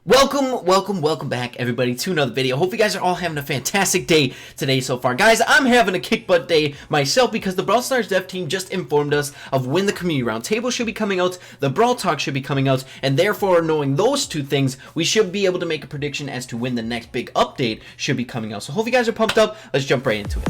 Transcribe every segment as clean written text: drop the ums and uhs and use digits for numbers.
Welcome back everybody to another video. Hope you guys are all having a fantastic day today so far. Guys, I'm having a kick butt day myself because the Brawl Stars dev team just informed us of when the community roundtable should be coming out, the Brawl Talk should be coming out, and therefore knowing those two things, we should be able to make a prediction as to when the next big update should be coming out. So hope you guys are pumped up. Let's jump right into it.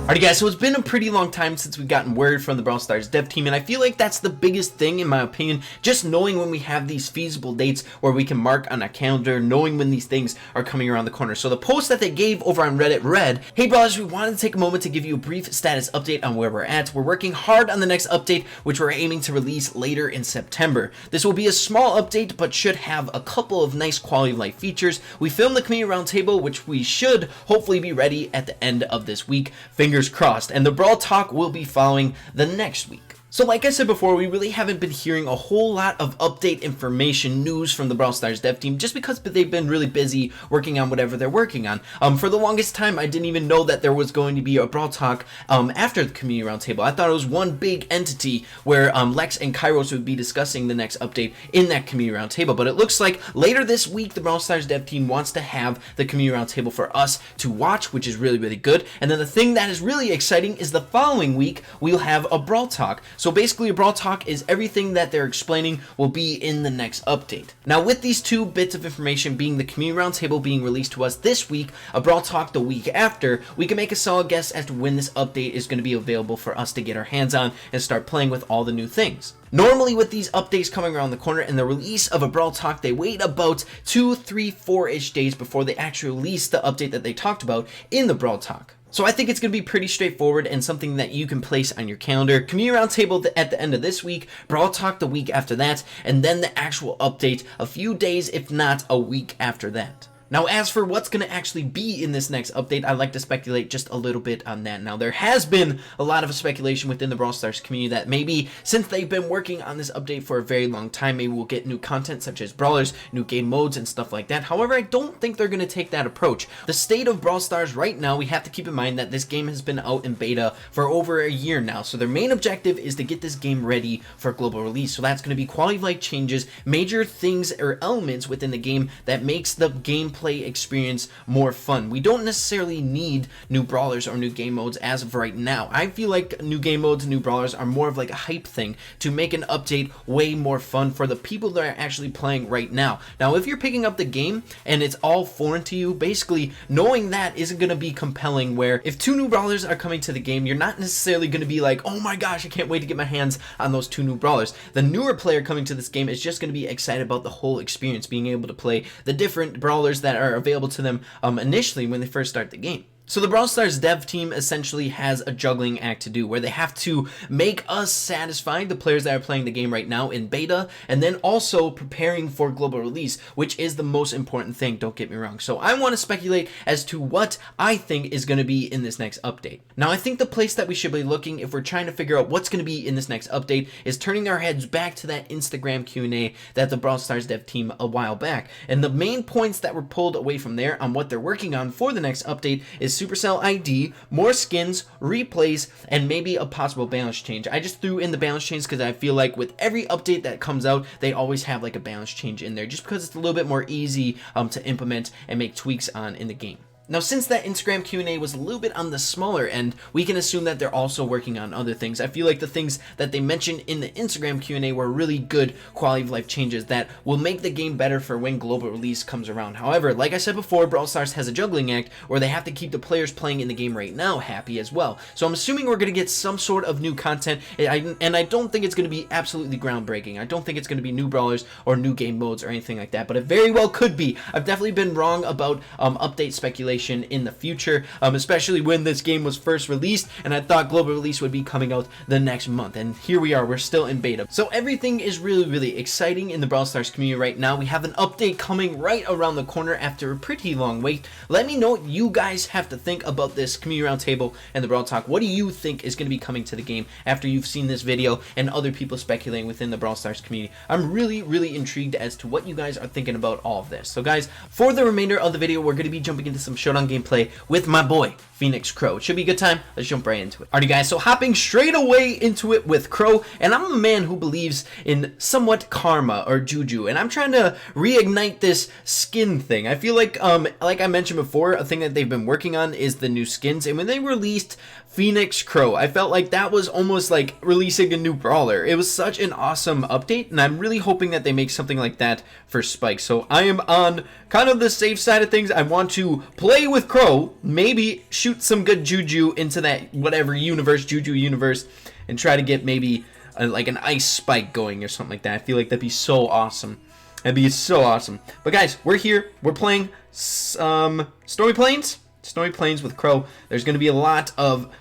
Alright guys, so it's been a pretty long time since we've gotten word from the Brawl Stars dev team, and I feel like that's the biggest thing in my opinion, just knowing when we have these feasible dates where we can mark on a calendar, knowing when these things are coming around the corner. So the post that they gave over on Reddit read, "Hey brawlers, we wanted to take a moment to give you a brief status update on where we're at. We're working hard on the next update, which we're aiming to release later in September. This will be a small update, but should have a couple of nice quality of life features. We filmed the community roundtable, which we should hopefully be ready at the end of this week. Fingers crossed, and the Brawl Talk will be following the next week." So like I said before, we really haven't been hearing a whole lot of update information news from the Brawl Stars dev team just because they've been really busy working on whatever they're working on. For the longest time, I didn't even know that there was going to be a Brawl Talk after the community roundtable. I thought it was one big entity where Lex and Kairos would be discussing the next update in that community roundtable, but it looks like later this week the Brawl Stars dev team wants to have the community roundtable for us to watch, which is really good. And then the thing that is really exciting is the following week we'll have a Brawl Talk. So basically a Brawl Talk is everything that they're explaining will be in the next update. Now with these two bits of information being the community roundtable being released to us this week, a Brawl Talk the week after, we can make a solid guess as to when this update is going to be available for us to get our hands on and start playing with all the new things. Normally with these updates coming around the corner and the release of a Brawl Talk, they wait about 2, 3, 4-ish days before they actually release the update that they talked about in the Brawl Talk. So I think it's going to be pretty straightforward and something that you can place on your calendar. Community roundtable at the end of this week, Brawl Talk the week after that, and then the actual update a few days, if not a week after that. Now, as for what's going to actually be in this next update, I'd like to speculate just a little bit on that. Now, there has been a lot of speculation within the Brawl Stars community that maybe, since they've been working on this update for a very long time, maybe we'll get new content such as brawlers, new game modes, and stuff like that. However, I don't think they're going to take that approach. The state of Brawl Stars right now, we have to keep in mind that this game has been out in beta for over a year now. So their main objective is to get this game ready for global release. So that's going to be quality of life changes, major things or elements within the game that makes the gameplay experience more fun. We don't necessarily need new brawlers or new game modes as of right now. I feel like new game modes and new brawlers are more of like a hype thing to make an update way more fun for the people that are actually playing right now. Now, if you're picking up the game and it's all foreign to you, basically knowing that isn't going to be compelling, where if 2 new brawlers are coming to the game, you're not necessarily going to be like, oh my gosh, I can't wait to get my hands on those 2 new brawlers. The newer player coming to this game is just going to be excited about the whole experience, being able to play the different brawlers that are available to them initially when they first start the game. So the Brawl Stars dev team essentially has a juggling act to do where they have to make us satisfied, the players that are playing the game right now in beta, and then also preparing for global release, which is the most important thing, don't get me wrong. So I want to speculate as to what I think is going to be in this next update. Now I think the place that we should be looking if we're trying to figure out what's going to be in this next update is turning our heads back to that Instagram Q&A that the Brawl Stars dev team a while back. And the main points that were pulled away from there on what they're working on for the next update is Supercell ID, more skins, replays, and maybe a possible balance change. I just threw in the balance change because I feel like with every update that comes out, they always have like a balance change in there just because it's a little bit more easy to implement and make tweaks on in the game. Now, since that Instagram Q&A was a little bit on the smaller end, we can assume that they're also working on other things. I feel like the things that they mentioned in the Instagram Q&A were really good quality of life changes that will make the game better for when global release comes around. However, like I said before, Brawl Stars has a juggling act where they have to keep the players playing in the game right now happy as well. So I'm assuming we're going to get some sort of new content, and I don't think it's going to be absolutely groundbreaking. I don't think it's going to be new brawlers or new game modes or anything like that, but it very well could be. I've definitely been wrong about update speculation in the future, especially when this game was first released and I thought global release would be coming out the next month, and here we are, we're still in beta. So everything is really exciting in the Brawl Stars community right now. We have an update coming right around the corner after a pretty long wait. Let me know what you guys have to think about this community roundtable and the Brawl Talk. What do you think is going to be coming to the game after you've seen this video and other people speculating within the Brawl Stars community? I'm really intrigued as to what you guys are thinking about all of this. So guys, for the remainder of the video, we're going to be jumping into some show Showdown gameplay with my boy, Phoenix Crow. It should be a good time. Let's jump right into it. Alrighty guys, so hopping straight away into it with Crow, and I'm a man who believes in somewhat karma or juju, and I'm trying to reignite this skin thing. I feel like I mentioned before, a thing that they've been working on is the new skins, and when they released Phoenix Crow, I felt like that was almost like releasing a new brawler. It was such an awesome update, and I'm really hoping that they make something like that for Spike. So I am on kind of the safe side of things. I want to play with Crow, maybe shoot some good juju into that whatever universe, juju universe, and try to get maybe like an ice spike going or something like that. I feel like that'd be so awesome. That'd be so awesome. But guys, we're here. We're playing Stormy Plains. Stormy Plains with Crow. There's going to be a lot of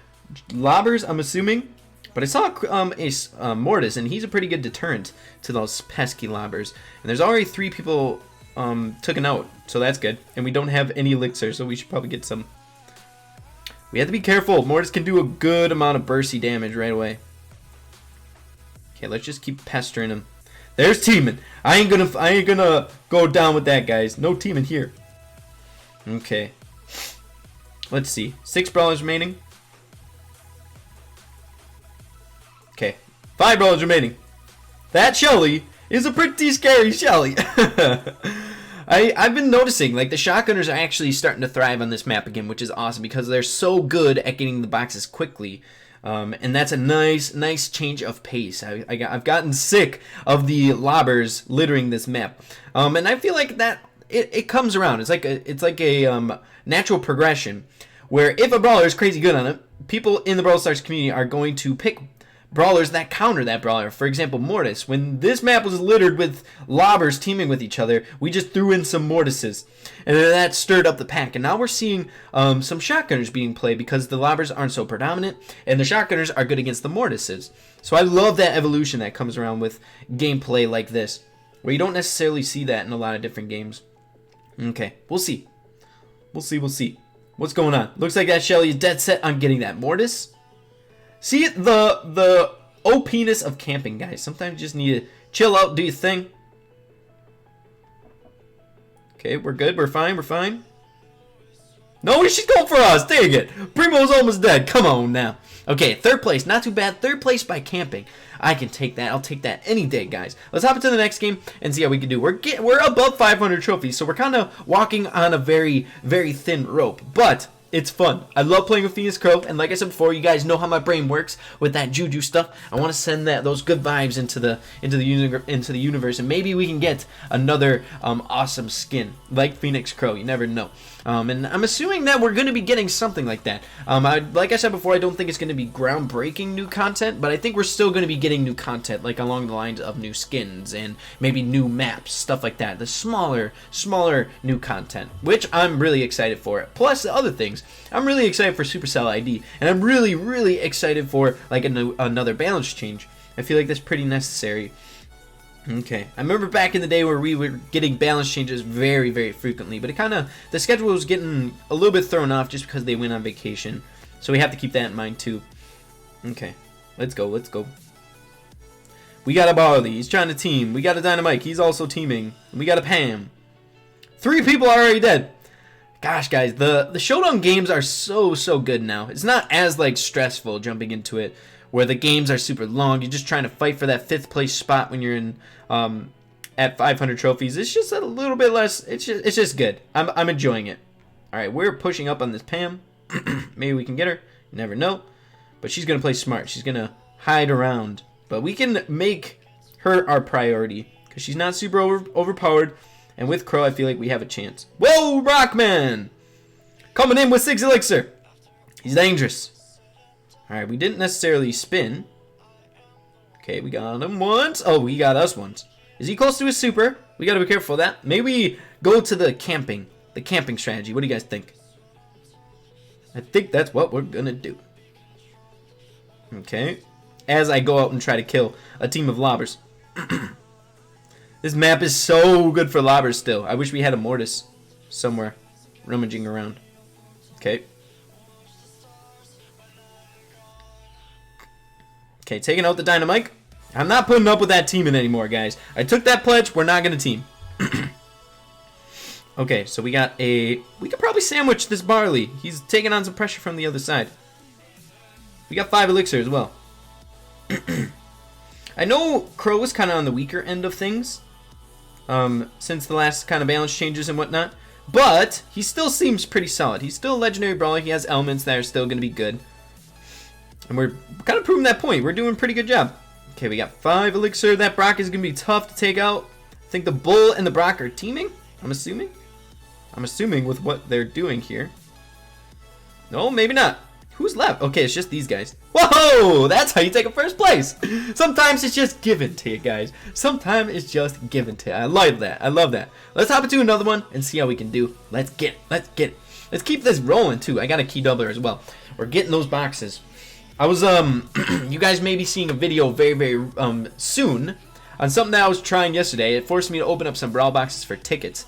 lobbers, I'm assuming. But I saw a Mortis, and he's a pretty good deterrent to those pesky lobbers. And there's already 3 people taken out, so that's good. And we don't have any elixir, so we should probably get some. We have to be careful. Mortis can do a good amount of bursty damage right away. Okay, let's just keep pestering him. There's teaming. I ain't gonna go down with that, guys. No teaming here. Okay. Let's see. 6 brawlers remaining. Okay. 5 brawlers remaining. That Shelly is a pretty scary Shelly. I've been noticing, like, the shotgunners are actually starting to thrive on this map again, which is awesome because they're so good at getting the boxes quickly. And that's a nice change of pace. I've gotten sick of the lobbers littering this map. And I feel like that it comes around. It's like a natural progression where if a brawler is crazy good on it, people in the Brawl Stars community are going to pick brawlers that counter that brawler. For example, Mortis. When this map was littered with lobbers teaming with each other, we just threw in some Mortises, and then that stirred up the pack. And now we're seeing some shotgunners being played because the lobbers aren't so predominant, and the shotgunners are good against the Mortises. So I love that evolution that comes around with gameplay like this, where you don't necessarily see that in a lot of different games. Okay, we'll see. We'll see. What's going on? Looks like that Shelly is dead set on getting that Mortis. See, the OP-ness of camping, guys. Sometimes you just need to chill out, do your thing. Okay, we're good. We're fine. No, she's going for us. Dang it. Primo's almost dead. Come on now. Okay, 3rd place. Not too bad. 3rd place by camping. I can take that. I'll take that any day, guys. Let's hop into the next game and see how we can do. We're above 500 trophies, so we're kind of walking on a very, very thin rope. But it's fun. I love playing with Phoenix Crow, and like I said before, you guys know how my brain works with that juju stuff. I want to send those good vibes into the universe, and maybe we can get another awesome skin like Phoenix Crow. You never know. And I'm assuming that we're going to be getting something like that. Like I said before, I don't think it's going to be groundbreaking new content, but I think we're still going to be getting new content, like along the lines of new skins and maybe new maps, stuff like that. The smaller new content, which I'm really excited for. Plus the other things. I'm really excited for Supercell ID, and I'm really excited for like another balance change. I feel like that's pretty necessary. Okay, I remember back in the day where we were getting balance changes very frequently, but the schedule was getting a little bit thrown off just because they went on vacation. So we have to keep that in mind too. Okay, let's go. We got a Barley, he's trying to team. We got a Dynamite, he's also teaming. We got a Pam. 3 people are already dead. Gosh, guys, the Showdown games are so good now. It's not as like stressful jumping into it, where the games are super long. You're just trying to fight for that 5th place spot when you're in at 500 trophies. It's just a little bit less. It's just good. I'm enjoying it. All right, we're pushing up on this Pam. Maybe we can get her. You never know. But she's gonna play smart. She's gonna hide around. But we can make her our priority because she's not super overpowered. And with Crow, I feel like we have a chance. Whoa, Rockman! Coming in with 6 elixir. He's dangerous. Alright, we didn't necessarily spin. Okay, we got him once. Oh, he got us once. Is he close to his super? We gotta be careful of that. Maybe we go to the camping strategy. What do you guys think? I think that's what we're gonna do. Okay. As I go out and try to kill a team of lobbers. This map is so good for lobbers still. I wish we had a Mortis somewhere rummaging around. Okay. Okay, taking out the Dynamite. I'm not putting up with that teaming anymore, guys. I took that pledge. We're not going to team. Okay, so we could probably sandwich this barley. He's taking on some pressure from the other side. We got 5 elixir as well. I know Crow is kind of on the weaker end of things, since the last kind of balance changes and whatnot, but he still seems pretty solid. He's still a legendary brawler. He has elements that are still going to be good, and we're kind of proving that point. We're doing a pretty good job. Okay, we got 5 elixir. That Brock is going to be tough to take out. I think the Bull and the Brock are teaming, I'm assuming. I'm assuming with what they're doing here. No, maybe not. Who's left? Okay, it's just these guys. Whoa! That's how you take a first place. Sometimes it's just given to you, guys. Sometimes it's just given to you. I like that. I love that. Let's hop into another one and see how we can do. Let's get it. Let's get it. Let's keep this rolling, too. I got a key doubler as well. We're getting those boxes. I was, you guys may be seeing a video very, very, soon on something that I was trying yesterday. It forced me to open up some Brawl boxes for tickets.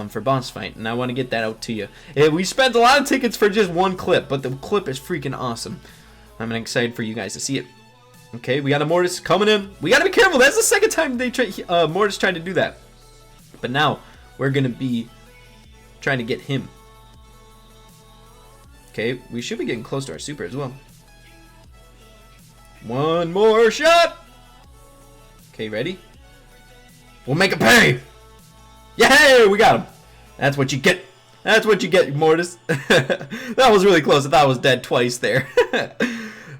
For boss fight, and I want to get that out to you. We spent a lot of tickets for just one clip, but the clip is freaking awesome. I'm excited for you guys to see it. Okay, we got a Mortis coming in. We gotta be careful. That's the second time they Mortis tried to do that. But now we're gonna be trying to get him. Okay, we should be getting close to our super as well. One more shot. Okay, ready? We'll make it pay. Yay! We got him. That's what you get. That's what you get, Mortis. That was really close. I thought I was dead twice there.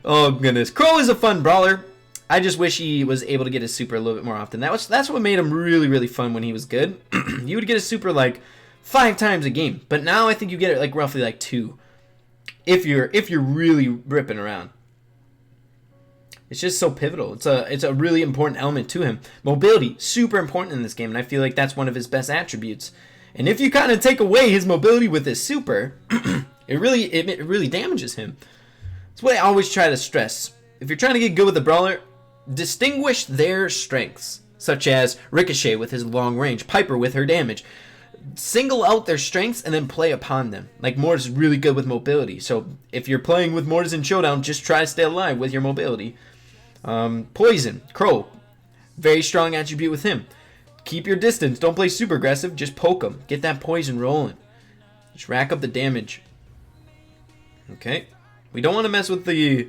Oh, goodness. Crow is a fun brawler. I just wish he was able to get his super a little bit more often. That's what made him really, really fun when he was good. You would get his super like 5 times a game. But now I think you get it like roughly like 2. If you're really ripping around. It's just so pivotal. It's a really important element to him. Mobility, super important in this game, and I feel like that's one of his best attributes. And if you kind of take away his mobility with his super, it really damages him. That's what I always try to stress. If you're trying to get good with a brawler, distinguish their strengths, such as Ricochet with his long range, Piper with her damage. Single out their strengths and then play upon them. Like Mortis is really good with mobility, so if you're playing with Mortis in Showdown, just try to stay alive with your mobility. Poison, Crow, very strong attribute with him. Keep your distance, don't play super aggressive, just poke him, get that poison rolling, just rack up the damage. Okay, we don't want to mess with the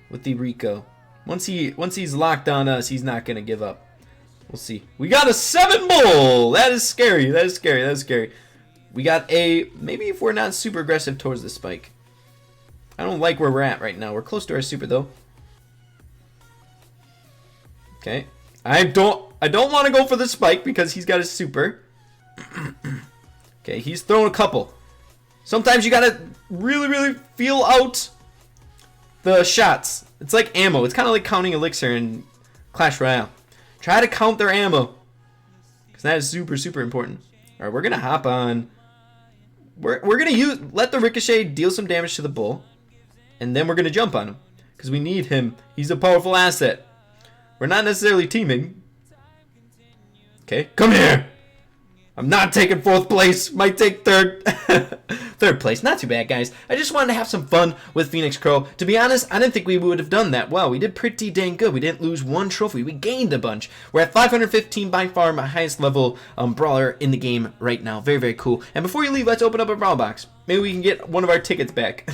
Rico. Once he's locked on us, he's not gonna give up. We'll see. We got a 7 bull. That is scary. That is scary. That is scary. We got a, maybe if we're not super aggressive towards the spike. I don't like where we're at right now. We're close to our super though. Okay, I don't want to go for the spike because he's got his super. Okay, he's throwing a couple. Sometimes you gotta really feel out the shots. It's like ammo. It's kind of like counting elixir in Clash Royale. Try to count their ammo, because that is super important. All right, we're gonna hop on. We're gonna let the Ricochet deal some damage to the bull, and then we're gonna jump on him because we need him. He's a powerful asset. We're not necessarily teaming. Okay, come here. I'm not taking 4th place. Might take 3rd. 3rd place. Not too bad, guys. I just wanted to have some fun with Phoenix Crow. To be honest, I didn't think we would have done that well. We did pretty dang good. We didn't lose 1 trophy. We gained a bunch. We're at 515, by far my highest level brawler in the game right now. Very cool. And before you leave, let's open up a brawl box. Maybe we can get one of our tickets back.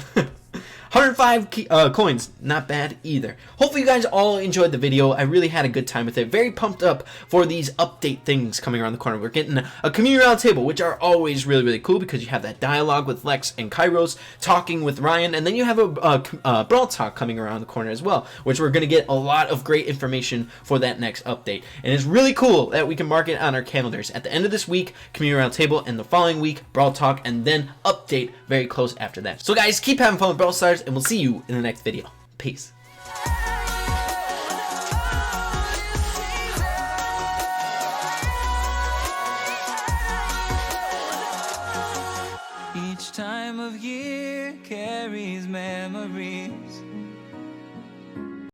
105 coins, not bad either. Hopefully you guys all enjoyed the video. I really had a good time with it. Very pumped up for these update things coming around the corner. We're getting a community roundtable, which are always really cool because you have that dialogue with Lex and Kairos talking with Ryan, and then you have a Brawl Talk coming around the corner as well, which we're going to get a lot of great information for that next update. And it's really cool that we can mark it on our calendars. At the end of this week, community roundtable, and the following week, Brawl Talk, and then update very close after that. So guys, keep having fun with Brawl Stars, and we'll see you in the next video. Peace. Each time of year carries memories